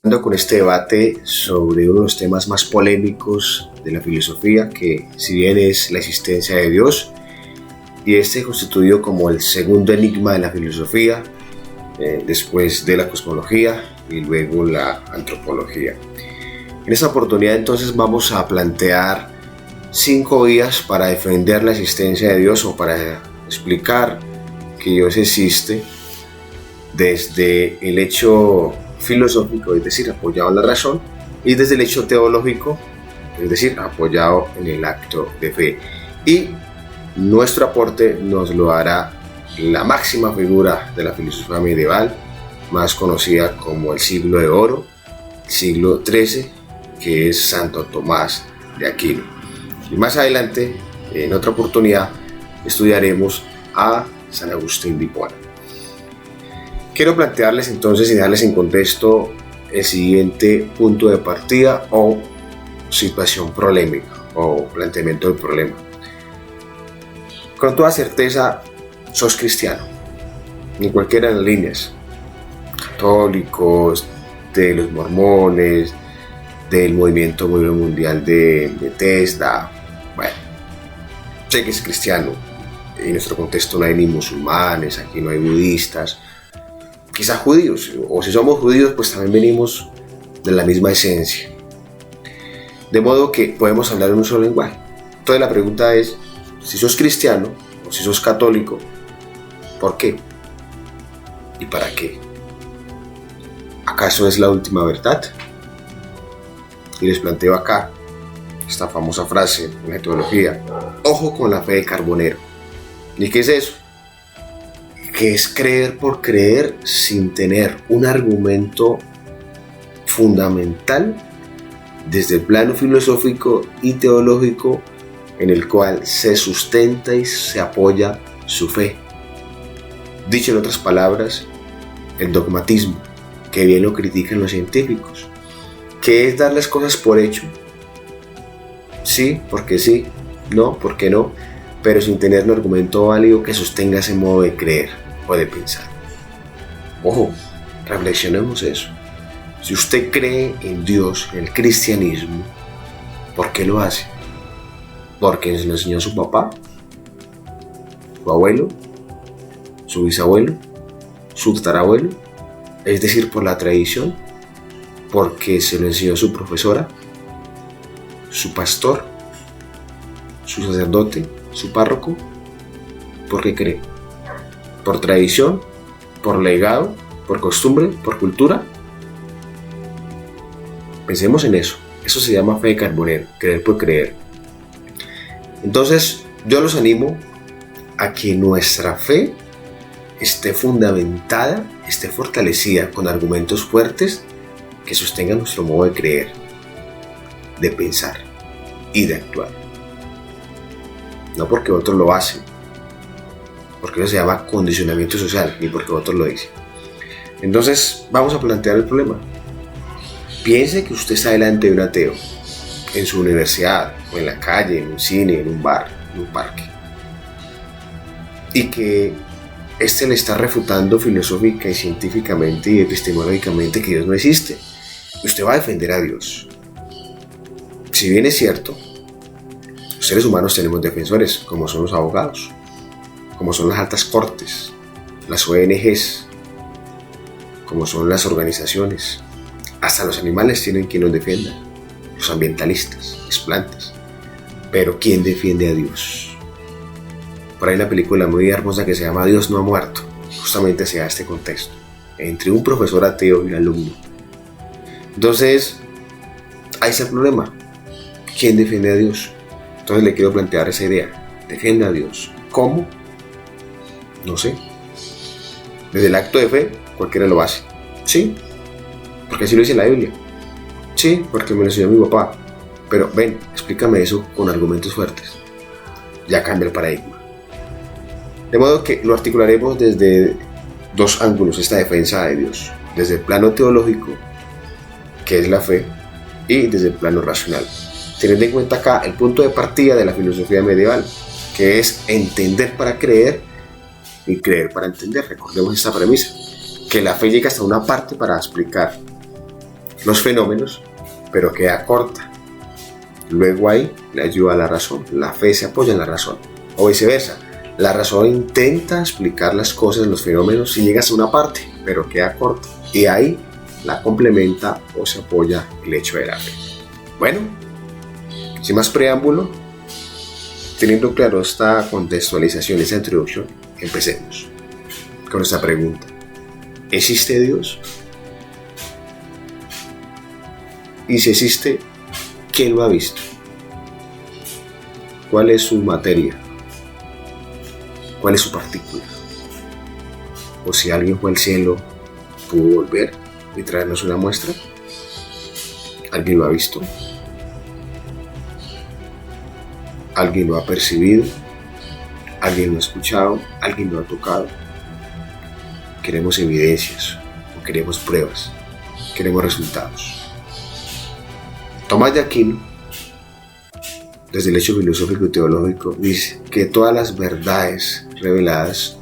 Con este debate sobre uno de los temas más polémicos de la filosofía, que si bien es la existencia de Dios, y este constituido como el segundo enigma de la filosofía, después de la cosmología y luego la antropología. En esta oportunidad entonces vamos a plantear 5 vías para defender la existencia de Dios o para explicar que Dios existe desde el hecho filosófico, es decir, apoyado en la razón, y desde el hecho teológico, es decir, apoyado en el acto de fe. Y nuestro aporte nos lo hará la máxima figura de la filosofía medieval, más conocida como el siglo de oro, siglo XIII, que es Santo Tomás de Aquino. Y más adelante, en otra oportunidad, estudiaremos a San Agustín de Hipona. Quiero plantearles entonces y darles en contexto el siguiente punto de partida o situación polémica o planteamiento del problema. Con toda certeza sos cristiano, en cualquiera de las líneas, católicos, de los mormones, del movimiento mundial de Bethesda. Bueno, sé que es cristiano. En nuestro contexto no hay ni musulmanes, aquí no hay budistas, quizás judíos, o si somos judíos pues también venimos de la misma esencia, de modo que podemos hablar en un solo lenguaje. Entonces la pregunta es, si sos cristiano o si sos católico, ¿por qué? ¿Y para qué? ¿Acaso es la última verdad? Y les planteo acá esta famosa frase en la teología: ojo con la fe de Carbonero. ¿Y qué es eso? Que es creer por creer sin tener un argumento fundamental desde el plano filosófico y teológico en el cual se sustenta y se apoya su fe. Dicho en otras palabras, el dogmatismo, que bien lo critican los científicos, que es dar las cosas por hecho. Sí, porque sí, no, porque no, pero sin tener un argumento válido que sostenga ese modo de creer o de pensar. Ojo, reflexionemos eso. Si usted cree en Dios, en el cristianismo, ¿por qué lo hace? ¿Porque se lo enseñó su papá, su abuelo, su bisabuelo, su tatarabuelo? Es decir, por la tradición, porque se lo enseñó su profesora, su pastor, su sacerdote, su párroco. ¿Por qué cree? ¿Por tradición? ¿Por legado? ¿Por costumbre? ¿Por cultura? Pensemos en eso. Eso se llama fe de Carbonero, creer por creer. Entonces, yo los animo a que nuestra fe esté fundamentada, esté fortalecida con argumentos fuertes que sostengan nuestro modo de creer, de pensar y de actuar. No porque otros lo hacen, porque eso se llama condicionamiento social, ni porque otros lo dicen. Entonces, vamos a plantear el problema. Piense que usted está delante de un ateo, en su universidad, o en la calle, en un cine, en un bar, en un parque, y que este le está refutando filosófica y científicamente y epistemológicamente que Dios no existe. Usted va a defender a Dios. Si bien es cierto, los seres humanos tenemos defensores, como son los abogados, como son las altas cortes, las ONGs, como son las organizaciones. Hasta los animales tienen quien los defienda, los ambientalistas, las plantas. Pero ¿quién defiende a Dios? Por ahí hay una película muy hermosa que se llama Dios no ha muerto. Justamente se da este contexto entre un profesor ateo y un alumno. Entonces, ahí está el problema. ¿Quién defiende a Dios? Entonces le quiero plantear esa idea. Defiende a Dios. ¿Cómo? No sé. Desde el acto de fe, cualquiera lo hace. Sí, porque así lo dice la Biblia. Sí, porque me lo enseñó mi papá. Pero ven, explícame eso con argumentos fuertes. Ya cambia el paradigma. De modo que lo articularemos desde 2 ángulos, esta defensa de Dios. Desde el plano teológico, que es la fe, y desde el plano racional. Teniendo en cuenta acá el punto de partida de la filosofía medieval, que es entender para creer y creer para entender. Recordemos esta premisa, que la fe llega hasta una parte para explicar los fenómenos, pero queda corta. Luego ahí le ayuda a la razón, la fe se apoya en la razón, o viceversa. La razón intenta explicar las cosas, los fenómenos, si llegas a una parte, pero queda corta. Y ahí la complementa o se apoya el hecho de la fe. Bueno, sin más preámbulo, teniendo claro esta contextualización, esta introducción, empecemos con esta pregunta. ¿Existe Dios? Y si existe, ¿quién lo ha visto? ¿Cuál es su materia? ¿Cuál es su partícula? O si alguien fue al cielo, ¿pudo volver y traernos una muestra? ¿Alguien lo ha visto? ¿Alguien lo ha percibido? ¿Alguien lo ha escuchado? ¿Alguien lo ha tocado? Queremos evidencias, o queremos pruebas, queremos resultados. Tomás de Aquino, desde el hecho filosófico y teológico, dice que todas las verdades reveladas,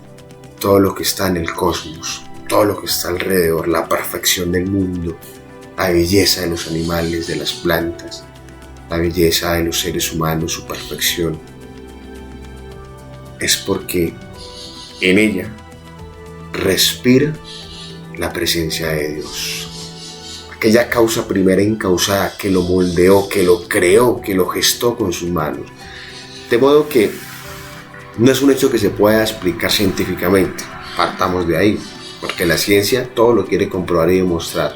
todo lo que está en el cosmos, todo lo que está alrededor, la perfección del mundo, la belleza de los animales, de las plantas, la belleza de los seres humanos, su perfección, es porque en ella respira la presencia de Dios. Aquella causa primera encausada que lo moldeó, que lo creó, que lo gestó con sus manos. De modo que no es un hecho que se pueda explicar científicamente. Partamos de ahí, porque la ciencia todo lo quiere comprobar y demostrar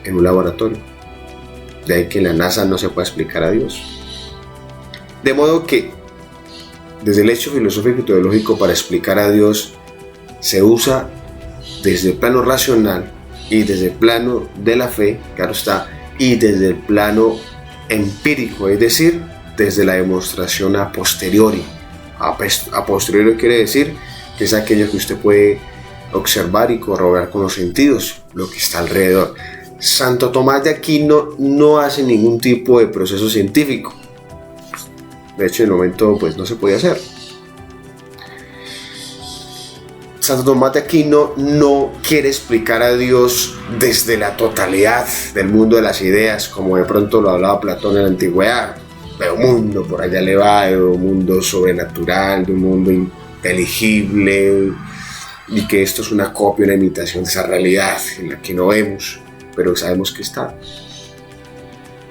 en un laboratorio. De ahí que en la NASA no se puede explicar a Dios. De modo que desde el hecho filosófico y teológico para explicar a Dios se usa desde el plano racional y desde el plano de la fe, claro está, y desde el plano empírico, es decir, desde la demostración a posteriori. A posteriori quiere decir que es aquello que usted puede observar y corroborar con los sentidos, lo que está alrededor. Santo Tomás de Aquino no hace ningún tipo de proceso científico. De hecho, en el momento pues no se podía hacer. Santo Tomás de Aquino no quiere explicar a Dios desde la totalidad del mundo de las ideas, como de pronto lo hablaba Platón en la antigüedad, de un mundo por allá elevado, de un mundo sobrenatural, de un mundo inteligible, y que esto es una copia, una imitación de esa realidad en la que no vemos, pero sabemos que está.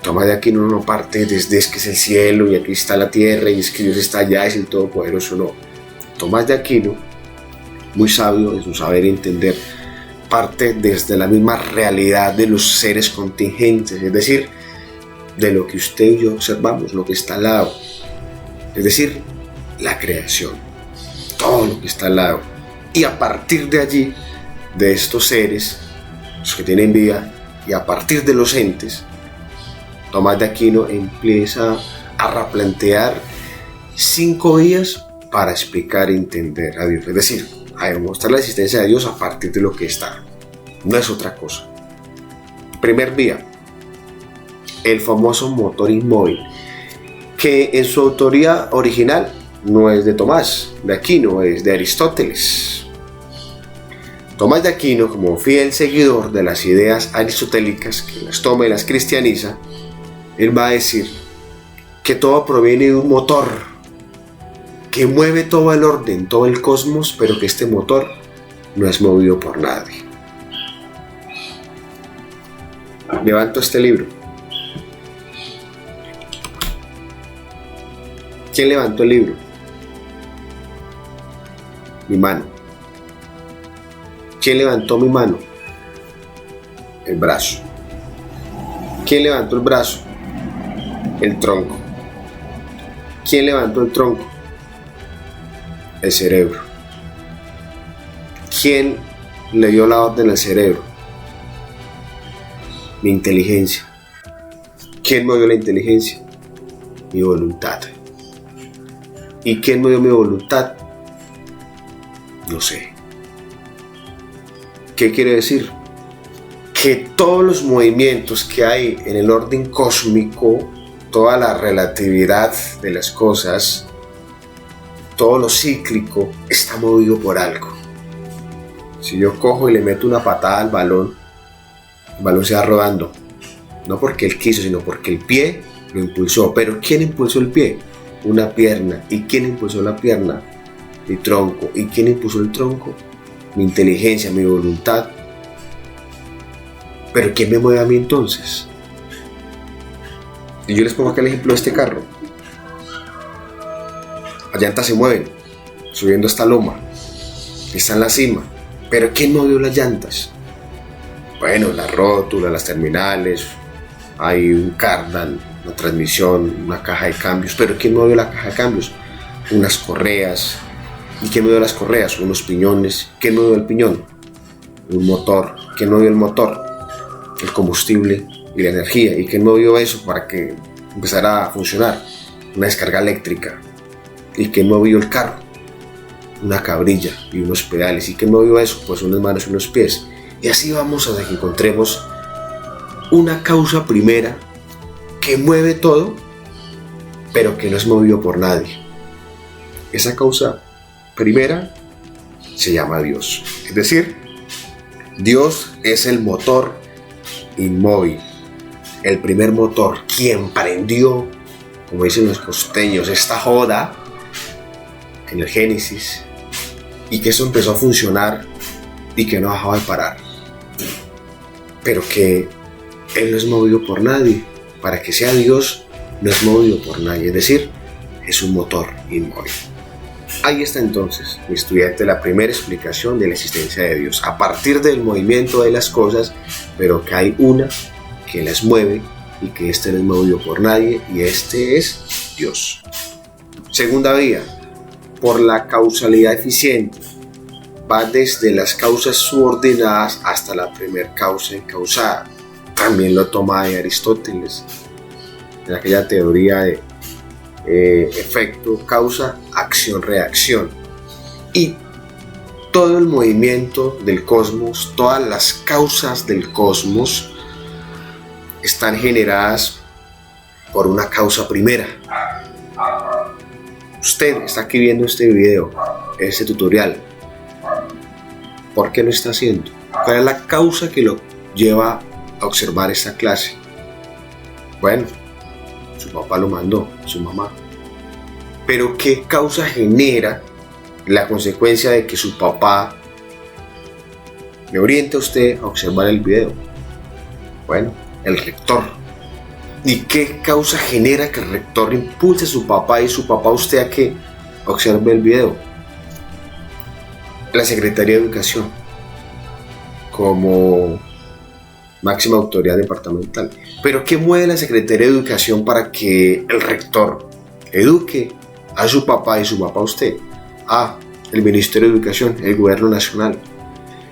Tomás de Aquino no parte desde es que es el cielo y aquí está la tierra y es que Dios está allá, es el Todopoderoso, no. Tomás de Aquino, muy sabio en su saber entender, parte desde la misma realidad de los seres contingentes, es decir, de lo que usted y yo observamos, lo que está al lado, es decir, la creación, todo lo que está al lado. Y a partir de allí, de estos seres, los que tienen vida, y a partir de los entes, Tomás de Aquino empieza a replantear 5 vías para explicar y entender a Dios, es decir, a demostrar la existencia de Dios a partir de lo que está, no es otra cosa. Primer vía, el famoso motor inmóvil, que en su autoría original no es de Tomás de Aquino, es de Aristóteles. Tomás de Aquino, como fiel seguidor de las ideas aristotélicas, que las toma y las cristianiza, él va a decir que todo proviene de un motor que mueve todo el orden, todo el cosmos, pero que este motor no es movido por nadie. Levanto este libro. ¿Quién levantó el libro? Mi mano. ¿Quién levantó mi mano? El brazo. ¿Quién levantó el brazo? El tronco. ¿Quién levantó el tronco? El cerebro. ¿Quién le dio la orden al cerebro? Mi inteligencia. ¿Quién me dio la inteligencia? Mi voluntad. ¿Y quién me dio mi voluntad? No sé. ¿Qué quiere decir? Que todos los movimientos que hay en el orden cósmico, toda la relatividad de las cosas, todo lo cíclico está movido por algo. Si yo cojo y le meto una patada al balón, el balón se va rodando. No porque él quiso, sino porque el pie lo impulsó. Pero ¿quién impulsó el pie? Una pierna. ¿Y quién impulsó la pierna? Mi tronco. ¿Y quién impulsó el tronco? Mi inteligencia, mi voluntad. Pero ¿quién me mueve a mí entonces? Y yo les pongo acá el ejemplo de este carro. Las llantas se mueven, subiendo esta loma. Está en la cima. Pero ¿quién movió las llantas? Bueno, las rótulas, las terminales, hay un cardan, una transmisión, una caja de cambios. Pero ¿quién movió la caja de cambios? Unas correas. ¿Y quién movió las correas? Unos piñones. ¿Quién movió el piñón? Un motor. ¿Quién movió el motor? El combustible y la energía. ¿Y quién movió eso para que empezara a funcionar? Una descarga eléctrica. ¿Y quién movió el carro? Una cabrilla y unos pedales. ¿Y quién movió eso? Pues unas manos y unos pies. Y así vamos hasta que encontremos una causa primera que mueve todo, pero que no es movido por nadie. Esa causa primera se llama Dios. Es decir, Dios es el motor inmóvil, el primer motor, quien prendió, como dicen los costeños, esta joda en el Génesis, y que eso empezó a funcionar y que no dejaba de parar, pero que Él no es movido por nadie. Para que sea Dios, no es movido por nadie, es decir, es un motor inmóvil. Ahí está entonces, mi estudiante, la primera explicación de la existencia de Dios, a partir del movimiento de las cosas, pero que hay una que las mueve y que este no es movido por nadie, y este es Dios. Segunda vía, por la causalidad eficiente, va desde las causas subordinadas hasta la primer causa encausada. También lo toma de Aristóteles, en aquella teoría de efecto, causa, acción, reacción. Y todo el movimiento del cosmos, todas las causas del cosmos están generadas por una causa primera. Usted está aquí viendo este video, este tutorial. ¿Por qué lo está haciendo? ¿Cuál es la causa que lo lleva a observar esta clase? Bueno, su papá lo mandó, su mamá. Pero ¿qué causa genera la consecuencia de que su papá le oriente a usted a observar el video? Bueno, el rector. ¿Y qué causa genera que el rector impulse a su papá y su papá a usted a que observe el video? La Secretaría de Educación, como máxima autoridad departamental. Pero ¿qué mueve la Secretaría de Educación para que el rector eduque a su papá y su papá a usted? El Ministerio de Educación, el Gobierno Nacional.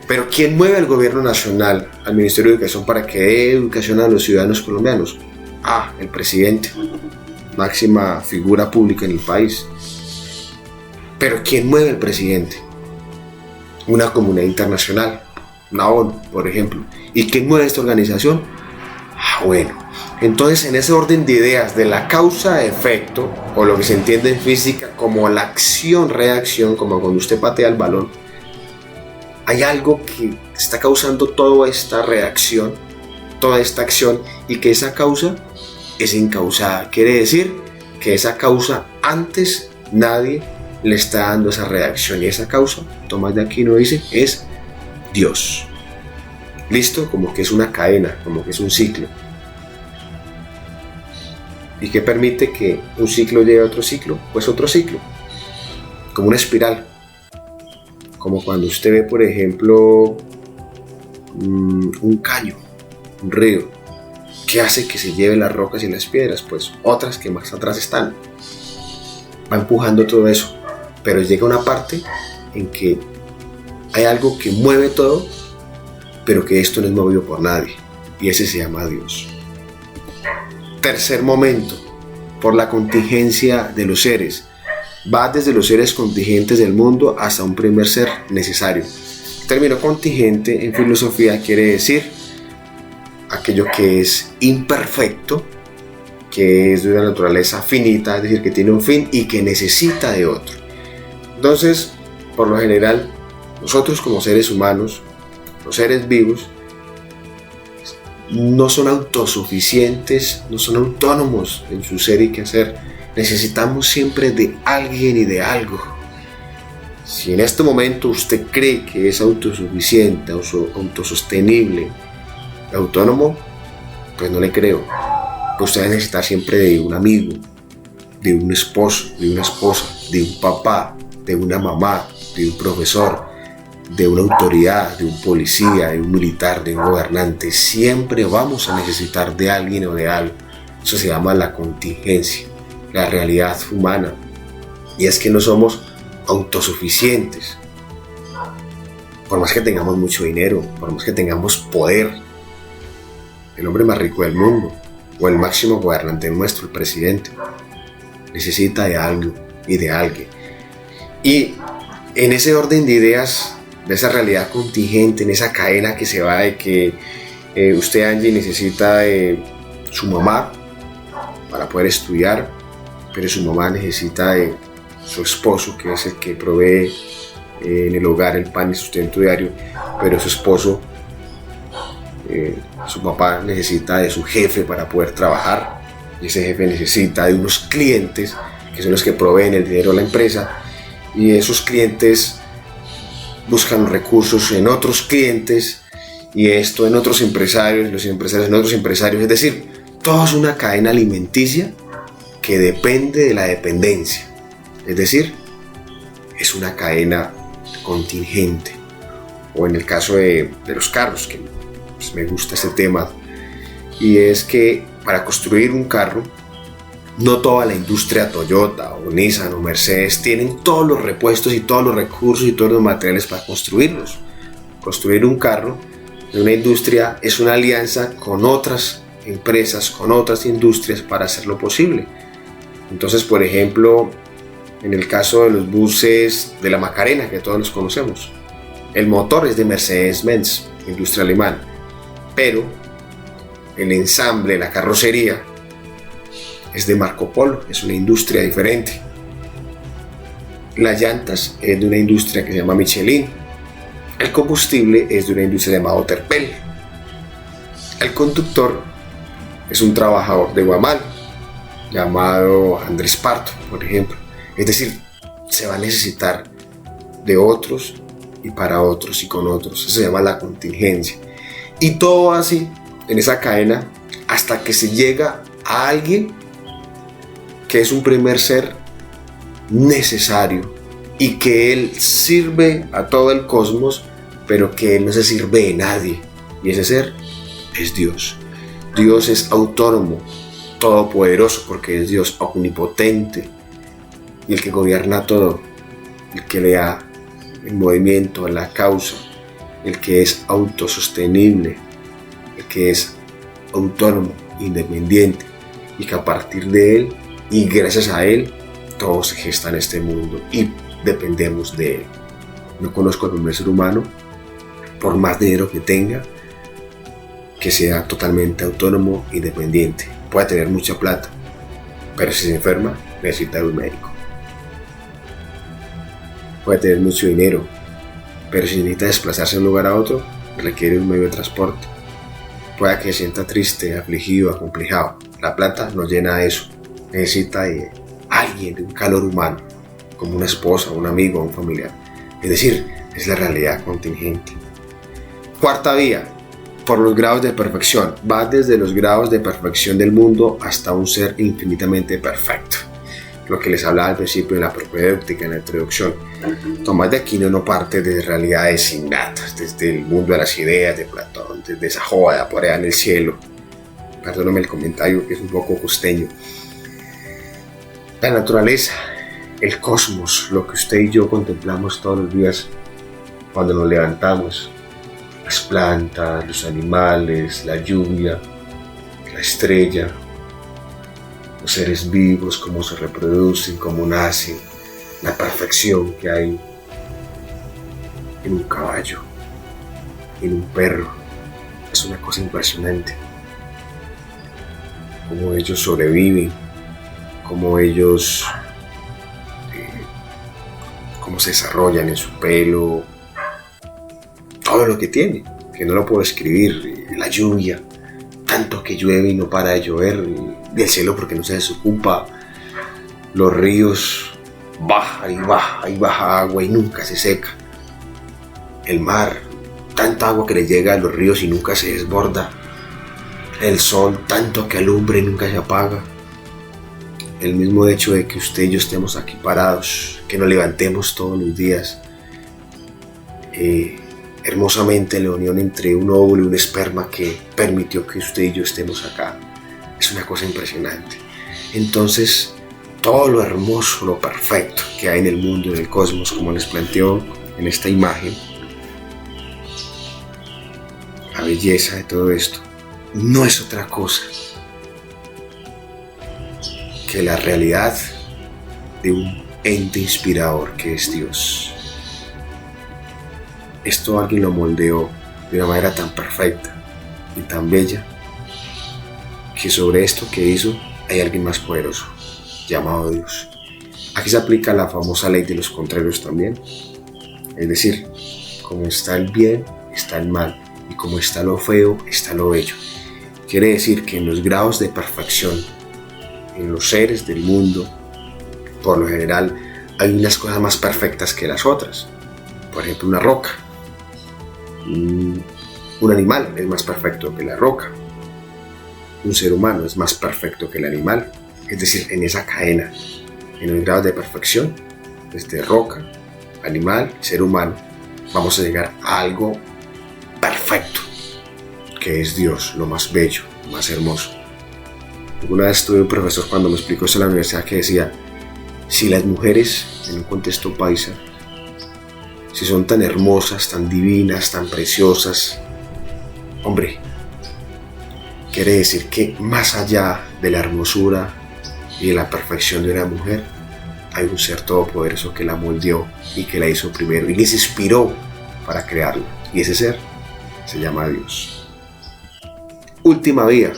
Pero ¿quién mueve al Gobierno Nacional, al Ministerio de Educación, para que dé educación a los ciudadanos colombianos? El presidente, máxima figura pública en el país. Pero ¿quién mueve al presidente? Una comunidad internacional, una ONU, por ejemplo. ¿Y quién mueve esta organización? Bueno, entonces en ese orden de ideas de la causa-efecto, o lo que se entiende en física como la acción-reacción, como cuando usted patea el balón, hay algo que está causando toda esta reacción, toda esta acción, y que esa causa es incausada. Quiere decir que esa causa antes nadie le está dando esa reacción, y esa causa, Tomás de Aquino dice, es Dios. ¿Listo? Como que es una cadena, como que es un ciclo. ¿Y qué permite que un ciclo lleve a otro ciclo? Pues otro ciclo, como una espiral. Como cuando usted ve, por ejemplo, un caño, un río. ¿Qué hace que se lleve las rocas y las piedras? Pues otras que más atrás están. Va empujando todo eso. Pero llega una parte en que hay algo que mueve todo, pero que esto no es movido por nadie. Y ese se llama Dios. Tercer momento, por la contingencia de los seres. Va desde los seres contingentes del mundo hasta un primer ser necesario. El término contingente en filosofía quiere decir aquello que es imperfecto, que es de una naturaleza finita, es decir, que tiene un fin y que necesita de otro. Entonces, por lo general, nosotros como seres humanos, los seres vivos, no son autosuficientes, no son autónomos en su ser y quehacer. Necesitamos siempre de alguien y de algo. Si en este momento usted cree que es autosuficiente, autosostenible, autónomo, pues no le creo. Pues usted va a necesitar siempre de un amigo, de un esposo, de una esposa, de un papá, de una mamá, de un profesor, de una autoridad, de un policía, de un militar, de un gobernante. Siempre vamos a necesitar de alguien o de algo. Eso se llama la contingencia, la realidad humana. Y es que no somos autosuficientes. Por más que tengamos mucho dinero, por más que tengamos poder, el hombre más rico del mundo, o el máximo gobernante nuestro, el presidente, necesita de algo y de alguien. Y en ese orden de ideas, de esa realidad contingente, en esa cadena que se va de que usted, Angie, necesita de su mamá para poder estudiar, pero su mamá necesita de su esposo, que es el que provee en el hogar el pan y sustento diario, pero su esposo, su papá necesita de su jefe para poder trabajar, y ese jefe necesita de unos clientes que son los que proveen el dinero a la empresa, y esos clientes buscan recursos en otros clientes, y esto en otros empresarios, los empresarios en otros empresarios. Es decir, todo es una cadena alimenticia que depende de la dependencia. Es decir, es una cadena contingente. O en el caso de los carros, que pues, me gusta este tema, y es que para construir un carro, no toda la industria Toyota o Nissan o Mercedes tienen todos los repuestos y todos los recursos y todos los materiales para construirlos. Construir un carro de una industria es una alianza con otras empresas, con otras industrias para hacerlo posible. Entonces, por ejemplo, en el caso de los buses de la Macarena, que todos los conocemos, el motor es de Mercedes-Benz, industria alemana, pero el ensamble, la carrocería, es de Marco Polo, es una industria diferente. Las llantas es de una industria que se llama Michelin. El combustible es de una industria llamada Terpel. El conductor es un trabajador de Guamal llamado Andrés Parto, por ejemplo. Es decir, se va a necesitar de otros y para otros y con otros. Eso se llama la contingencia. Y todo así en esa cadena hasta que se llega a alguien que es un primer ser necesario y que él sirve a todo el cosmos, pero que él no se sirve de nadie. Y ese ser es Dios. Dios es autónomo, todopoderoso, porque es Dios omnipotente y el que gobierna todo, el que le da el movimiento a la causa, el que es autosostenible, el que es autónomo, independiente, y que a partir de él y gracias a él todo se gesta en este mundo y dependemos de él. No conozco al primer ser humano, por más dinero que tenga, que sea totalmente autónomo, independiente. Puede tener mucha plata, pero si se enferma necesita un médico. Puede tener mucho dinero, pero si necesita desplazarse de un lugar a otro, requiere un medio de transporte. Puede que se sienta triste, afligido, acomplejado. La plata no llena eso. Necesita de alguien, de un calor humano, como una esposa, un amigo, un familiar. Es decir, es la realidad contingente. Cuarta vía, por los grados de perfección. Va desde los grados de perfección del mundo hasta un ser infinitamente perfecto. Lo que les hablaba al principio en la propedéutica, en la introducción. Tomás de Aquino no parte de realidades innatas, desde el mundo de las ideas de Platón, desde esa joda por allá en el cielo. Perdóname el comentario que es un poco costeño. La naturaleza, el cosmos, lo que usted y yo contemplamos todos los días cuando nos levantamos, las plantas, los animales, la lluvia, la estrella, los seres vivos, cómo se reproducen, cómo nacen, la perfección que hay en un caballo, en un perro, es una cosa impresionante. Cómo ellos sobreviven, cómo ellos cómo se desarrollan en su pelo, todo lo que tiene, que no lo puedo escribir, la lluvia, tanto que llueve y no para de llover, del cielo porque no se desocupa, los ríos baja y baja agua y nunca se seca, el mar, tanta agua que le llega a los ríos y nunca se desborda, el sol, tanto que alumbra y nunca se apaga, el mismo hecho de que usted y yo estemos aquí parados, que nos levantemos todos los días, hermosamente la unión entre un óvulo y un esperma que permitió que usted y yo estemos acá, es una cosa impresionante. Entonces, todo lo hermoso, lo perfecto que hay en el mundo, en el cosmos, como les planteo en esta imagen, la belleza de todo esto, no es otra cosa que la realidad de un ente inspirador que es Dios. Esto alguien lo moldeó de una manera tan perfecta y tan bella que sobre esto que hizo hay alguien más poderoso, llamado Dios. Aquí se aplica la famosa ley de los contrarios también. Es decir, como está el bien, está el mal, y como está lo feo, está lo bello. Quiere decir que en los grados de perfección, en los seres del mundo, por lo general, hay unas cosas más perfectas que las otras. Por ejemplo, una roca. Un animal es más perfecto que la roca. Un ser humano es más perfecto que el animal. Es decir, en esa cadena, en los grados de perfección, desde roca, animal, ser humano, vamos a llegar a algo perfecto, que es Dios, lo más bello, lo más hermoso. Alguna vez tuve un profesor cuando me explicó eso en la universidad que decía, si las mujeres en un contexto paisa, si son tan hermosas, tan divinas, tan preciosas, hombre, quiere decir que más allá de la hermosura y de la perfección de una mujer, hay un ser todopoderoso que la moldeó y que la hizo primero y les inspiró para crearla. Y ese ser se llama Dios. Última vía,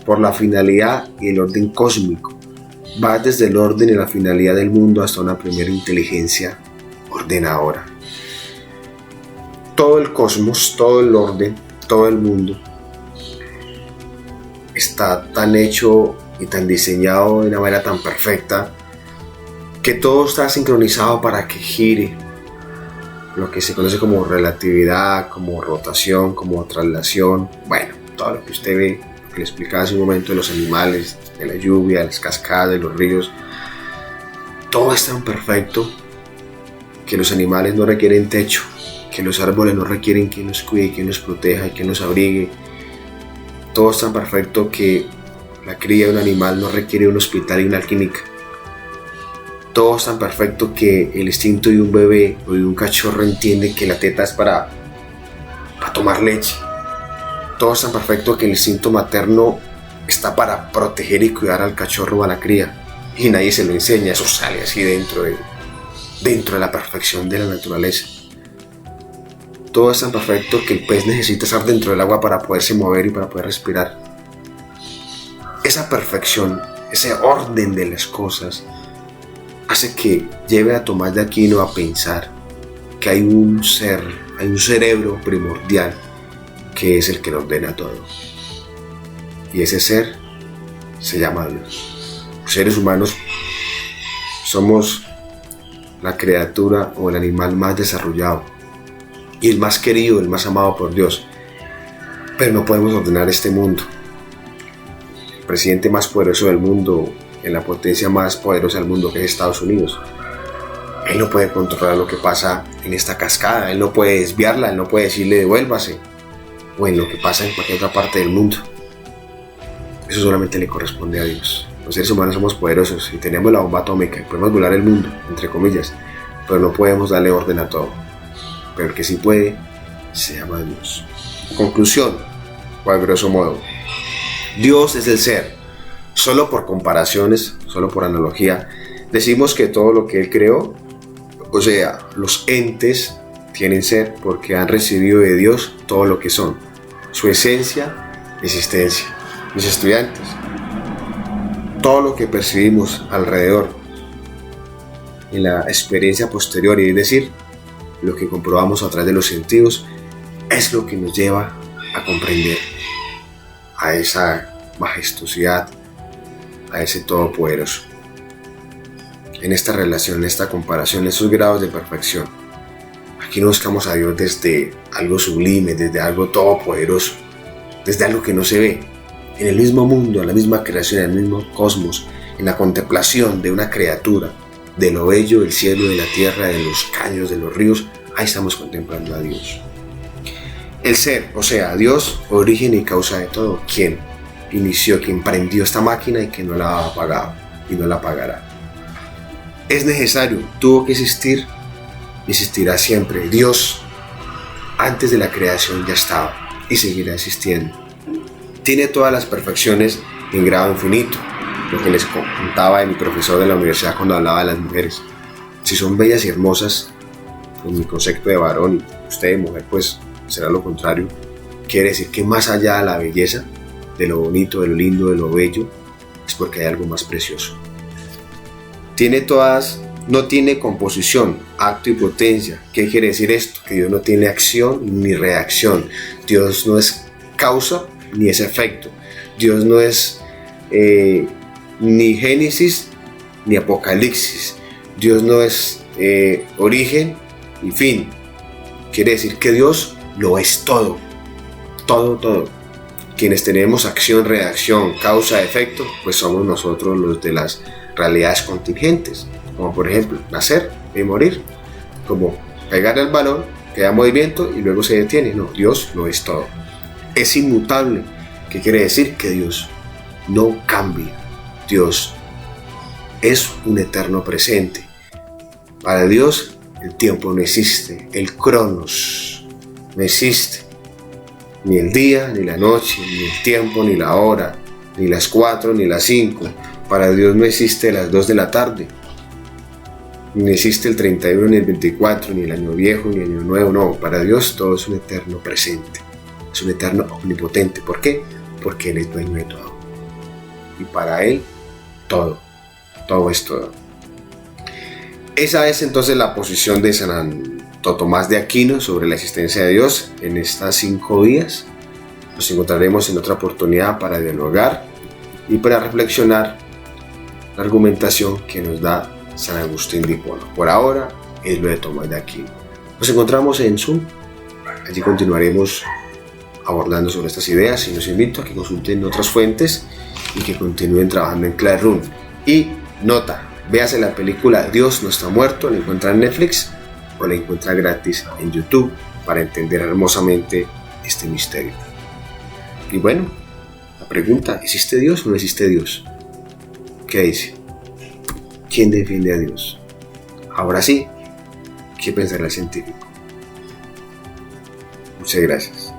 por la finalidad y el orden cósmico. Va desde el orden y la finalidad del mundo hasta una primera inteligencia ordenadora. Todo el cosmos, todo el orden, todo el mundo está tan hecho y tan diseñado de una manera tan perfecta que todo está sincronizado para que gire, lo que se conoce como relatividad, como rotación, como traslación, bueno, todo lo que usted ve, lo que le explicaba hace un momento de los animales, de la lluvia, de las cascadas, de los ríos, todo es tan perfecto que los animales no requieren techo, que los árboles no requieren quien los cuide, quien los proteja y quien los abrigue. Todo es tan perfecto que la cría de un animal no requiere un hospital y una clínica. Todo es tan perfecto que el instinto de un bebé o de un cachorro entiende que la teta es para tomar leche. Todo es tan perfecto que el instinto materno está para proteger y cuidar al cachorro o a la cría. Y nadie se lo enseña, eso sale así dentro de la perfección de la naturaleza. Todo es tan perfecto que el pez necesita estar dentro del agua para poderse mover y para poder respirar. Esa perfección, ese orden de las cosas, hace que lleve a Tomás de Aquino a pensar que hay un cerebro primordial que es el que lo ordena todo. Y ese ser se llama Dios. Los seres humanos somos la criatura o el animal más desarrollado y el más querido, el más amado por Dios. Pero no podemos ordenar este mundo. El presidente más poderoso del mundo, en la potencia más poderosa del mundo, que es Estados Unidos, él no puede controlar lo que pasa en esta cascada, él no puede desviarla, él no puede decirle devuélvase, o en lo que pasa en cualquier otra parte del mundo. Eso solamente le corresponde a Dios. Los seres humanos somos poderosos y tenemos la bomba atómica y podemos volar el mundo, entre comillas, pero no podemos darle orden a todo. Pero el que sí puede se llama Dios. Conclusión, o a grosso modo, Dios es el ser. Solo por comparaciones, solo por analogía, decimos que todo lo que Él creó, o sea, los entes tienen ser porque han recibido de Dios todo lo que son, su esencia, existencia. Mis estudiantes, todo lo que percibimos alrededor en la experiencia posterior, es decir, lo que comprobamos a través de los sentidos, es lo que nos lleva a comprender, a esa majestuosidad, a ese Todopoderoso. En esta relación, en esta comparación, esos grados de perfección, aquí no buscamos a Dios desde algo sublime, desde algo todopoderoso, desde algo que no se ve. En el mismo mundo, en la misma creación, en el mismo cosmos, en la contemplación de una criatura, de lo bello del cielo, de la tierra, de los caños, de los ríos, ahí estamos contemplando a Dios. El ser, o sea, Dios, origen y causa de todo, quien inició, quien prendió esta máquina y que no la ha apagado y no la apagará. Es necesario, tuvo que existir y existirá siempre. Dios, antes de la creación ya estaba y seguirá existiendo. Tiene todas las perfecciones en grado infinito, lo que les contaba de mi profesor de la universidad cuando hablaba de las mujeres. Si son bellas y hermosas, en mi concepto de varón, y usted de mujer, pues será lo contrario. Quiere decir que más allá de la belleza, de lo bonito, de lo lindo, de lo bello, es porque hay algo más precioso. No tiene composición, acto y potencia. ¿Qué quiere decir esto? Que Dios no tiene acción ni reacción. Dios no es causa ni es efecto. Dios no es ni Génesis ni Apocalipsis. Dios no es origen y fin. Quiere decir que Dios lo es todo. Todo. Quienes tenemos acción, reacción, causa, efecto, pues somos nosotros los de las realidades contingentes, como por ejemplo nacer y morir, como pegar el balón, queda movimiento y luego se detiene. No, Dios lo es todo. Es inmutable, que quiere decir que Dios no cambia. Dios es un eterno presente. Para Dios el tiempo no existe, el cronos no existe. Ni el día, ni la noche, ni el tiempo, ni la hora, ni las 4, ni las 5. Para Dios no existe las 2 de la tarde. Ni existe el 31, ni el 24, ni el año viejo, ni el año nuevo. No, para Dios todo es un eterno presente. Es un eterno omnipotente. ¿Por qué? Porque Él es dueño de todo. Y para Él, todo es todo. Esa es entonces la posición de Santo Tomás de Aquino sobre la existencia de Dios en estas 5 días. Nos encontraremos en otra oportunidad para dialogar y para reflexionar la argumentación que nos da San Agustín de Hipona. Por ahora es lo de Tomás de Aquino. Nos encontramos en Zoom. Allí continuaremos abordando sobre estas ideas y los invito a que consulten otras fuentes y que continúen trabajando en Classroom. Y nota, véase la película Dios no está muerto, la encuentra en Netflix o la encuentra gratis en YouTube para entender hermosamente este misterio. Y bueno, la pregunta, ¿existe Dios o no existe Dios? ¿Qué dice? ¿Quién defiende a Dios? Ahora sí, ¿qué pensará el científico? Muchas gracias.